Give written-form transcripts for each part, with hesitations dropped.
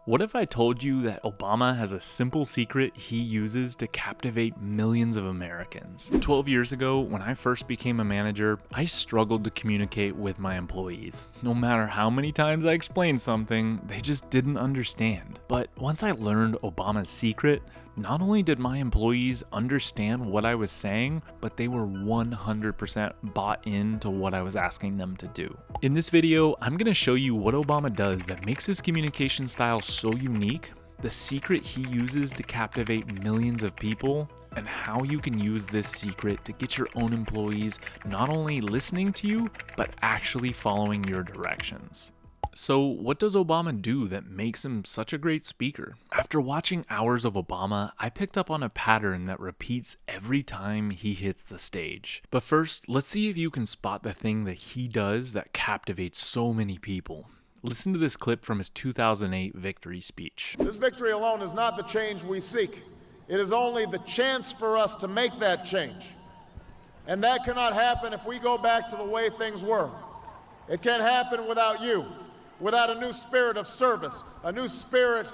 What if I told you that Obama has a simple secret he uses to captivate millions of Americans? 12 years ago, when I first became a manager, I struggled to communicate with my employees. No matter how many times I explained something, they just didn't understand. But once I learned Obama's secret, not only did my employees understand what I was saying, but they were 100% bought into what I was asking them to do. In this video, I'm going to show you what Obama does that makes his communication style so unique, the secret he uses to captivate millions of people, and how you can use this secret to get your own employees not only listening to you, but actually following your directions. So what does Obama do that makes him such a great speaker? After watching hours of Obama, I picked up on a pattern that repeats every time he hits the stage. But first, let's see if you can spot the thing that he does that captivates so many people. Listen to this clip from his 2008 victory speech. This victory alone is not the change we seek. It is only the chance for us to make that change. And that cannot happen if we go back to the way things were. It can't happen without you. Without a new spirit of service, a new spirit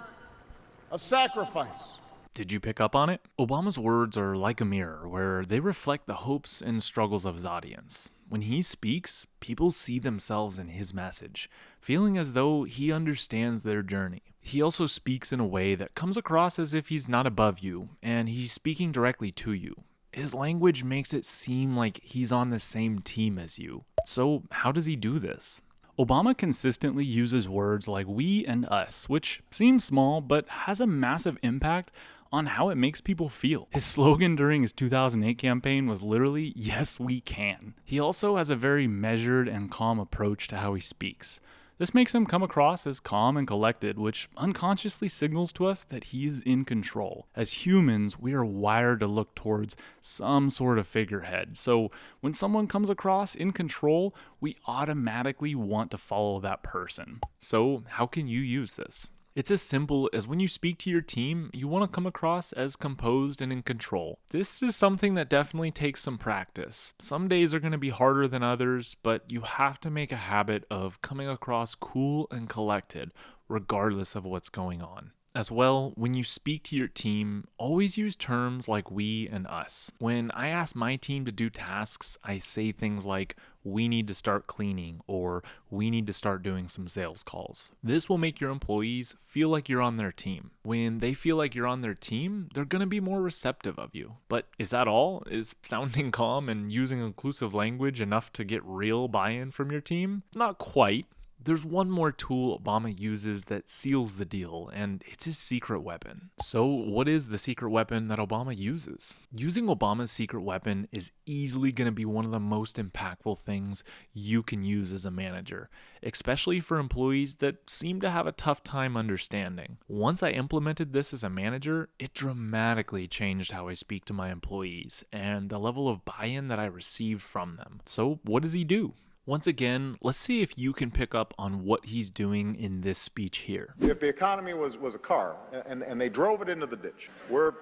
of sacrifice. Did you pick up on it? Obama's words are like a mirror, where they reflect the hopes and struggles of his audience. When he speaks, people see themselves in his message, feeling as though he understands their journey. He also speaks in a way that comes across as if he's not above you, and he's speaking directly to you. His language makes it seem like he's on the same team as you. So how does he do this? Obama consistently uses words like we and us, which seems small but has a massive impact on how it makes people feel. His slogan during his 2008 campaign was literally, "Yes, we can." He also has a very measured and calm approach to how he speaks. This makes him come across as calm and collected, which unconsciously signals to us that he is in control. As humans, we are wired to look towards some sort of figurehead. So when someone comes across in control, we automatically want to follow that person. So how can you use this? It's as simple as when you speak to your team, you want to come across as composed and in control. This is something that definitely takes some practice. Some days are going to be harder than others, but you have to make a habit of coming across cool and collected, regardless of what's going on. As well, when you speak to your team, always use terms like we and us. When I ask my team to do tasks, I say things like, we need to start cleaning, or we need to start doing some sales calls. This will make your employees feel like you're on their team. When they feel like you're on their team, they're going to be more receptive of you. But is that all? Is sounding calm and using inclusive language enough to get real buy-in from your team? Not quite. There's one more tool Obama uses that seals the deal, and it's his secret weapon. So what is the secret weapon that Obama uses? Using Obama's secret weapon is easily going to be one of the most impactful things you can use as a manager, especially for employees that seem to have a tough time understanding. Once I implemented this as a manager, it dramatically changed how I speak to my employees and the level of buy-in that I received from them. So what does he do? Once again, let's see if you can pick up on what he's doing in this speech here. If the economy was a car and they drove it into the ditch, we're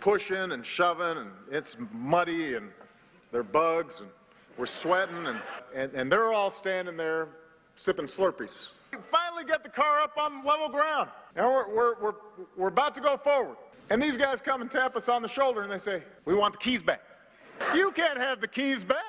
pushing and shoving and it's muddy and there are bugs and we're sweating and they're all standing there sipping Slurpees. We finally get the car up on level ground. Now we're about to go forward. And these guys come and tap us on the shoulder and they say, we want the keys back. You can't have the keys back.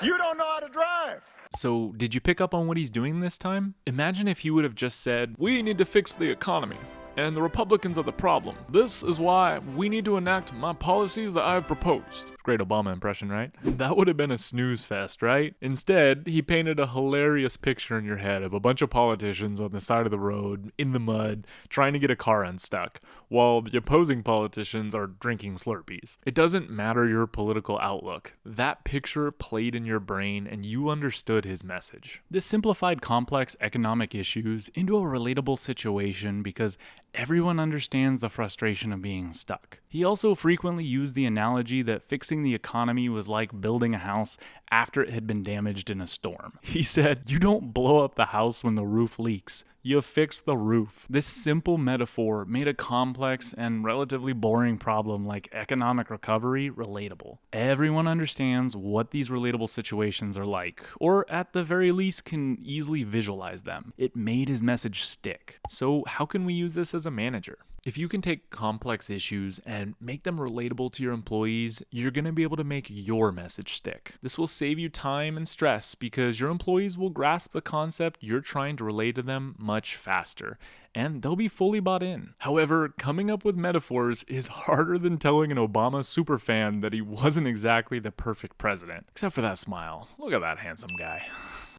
You don't know how to drive. So, did you pick up on what he's doing this time? Imagine if he would have just said, we need to fix the economy, and the Republicans are the problem. This is why we need to enact my policies that I've proposed. Great Obama impression, right? That would have been a snooze fest, right? Instead, he painted a hilarious picture in your head of a bunch of politicians on the side of the road, in the mud, trying to get a car unstuck, while the opposing politicians are drinking Slurpees. It doesn't matter your political outlook. That picture played in your brain and you understood his message. This simplified complex economic issues into a relatable situation because everyone understands the frustration of being stuck. He also frequently used the analogy that fixing the economy was like building a house after it had been damaged in a storm. He said, you don't blow up the house when the roof leaks. you fix the roof. This simple metaphor made a complex and relatively boring problem like economic recovery relatable. Everyone understands what these relatable situations are like, or at the very least can easily visualize them. It made his message stick. So how can we use this as a manager? If you can take complex issues and make them relatable to your employees, you're going to be able to make your message stick. This will save you time and stress because your employees will grasp the concept you're trying to relay to them much faster, and they'll be fully bought in. However, coming up with metaphors is harder than telling an Obama superfan that he wasn't exactly the perfect president. Except for that smile. Look at that handsome guy.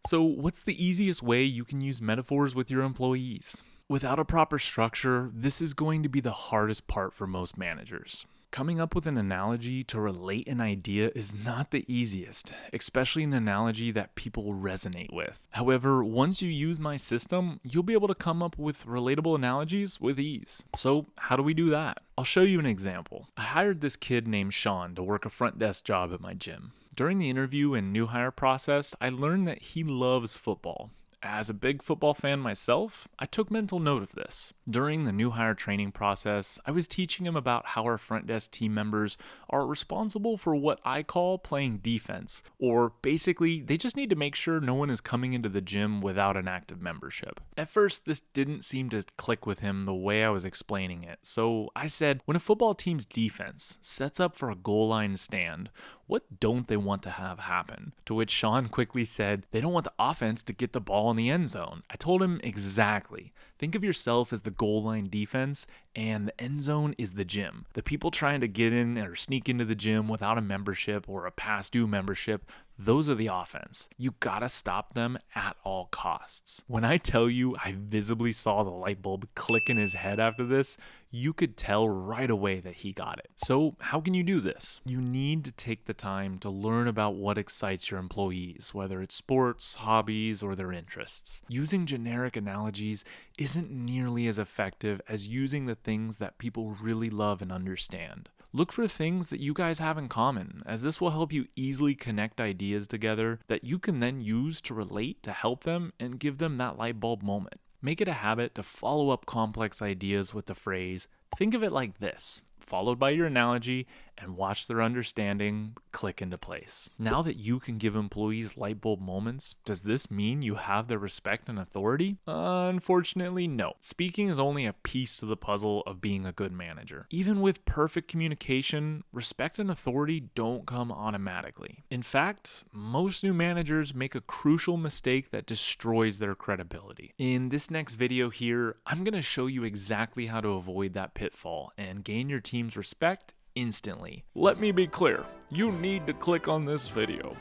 So, what's the easiest way you can use metaphors with your employees? Without a proper structure, this is going to be the hardest part for most managers. Coming up with an analogy to relate an idea is not the easiest, especially an analogy that people resonate with. However, once you use my system, you'll be able to come up with relatable analogies with ease. So, how do we do that? I'll show you an example. I hired this kid named Sean to work a front desk job at my gym. During the interview and new hire process, I learned that he loves football. As a big football fan myself, I took mental note of this. During the new hire training process, I was teaching him about how our front desk team members are responsible for what I call playing defense, or basically, they just need to make sure no one is coming into the gym without an active membership. At first, this didn't seem to click with him the way I was explaining it, so I said, when a football team's defense sets up for a goal line stand, what don't they want to have happen? To which Sean quickly said, they don't want the offense to get the ball in the end zone. I told him exactly. Think of yourself as the goal line defense, and the end zone is the gym. The people trying to get in or sneak into the gym without a membership or a past due membership, those are the offense. You gotta stop them at all costs. When I tell you I visibly saw the light bulb click in his head after this, you could tell right away that he got it. So how can you do this? You need to take the time to learn about what excites your employees, whether it's sports, hobbies, or their interests. Using generic analogies isn't nearly as effective as using the things that people really love and understand. Look for things that you guys have in common, as this will help you easily connect ideas together that you can then use to relate to help them and give them that light bulb moment. Make it a habit to follow up complex ideas with the phrase, think of it like this, followed by your analogy, and watch their understanding click into place. Now that you can give employees light bulb moments, does this mean you have their respect and authority? Unfortunately, no. Speaking is only a piece to the puzzle of being a good manager. Even with perfect communication, respect and authority don't come automatically. In fact, most new managers make a crucial mistake that destroys their credibility. In this next video here, I'm going to show you exactly how to avoid that pitfall and gain your team's respect instantly. Let me be clear, you need to click on this video.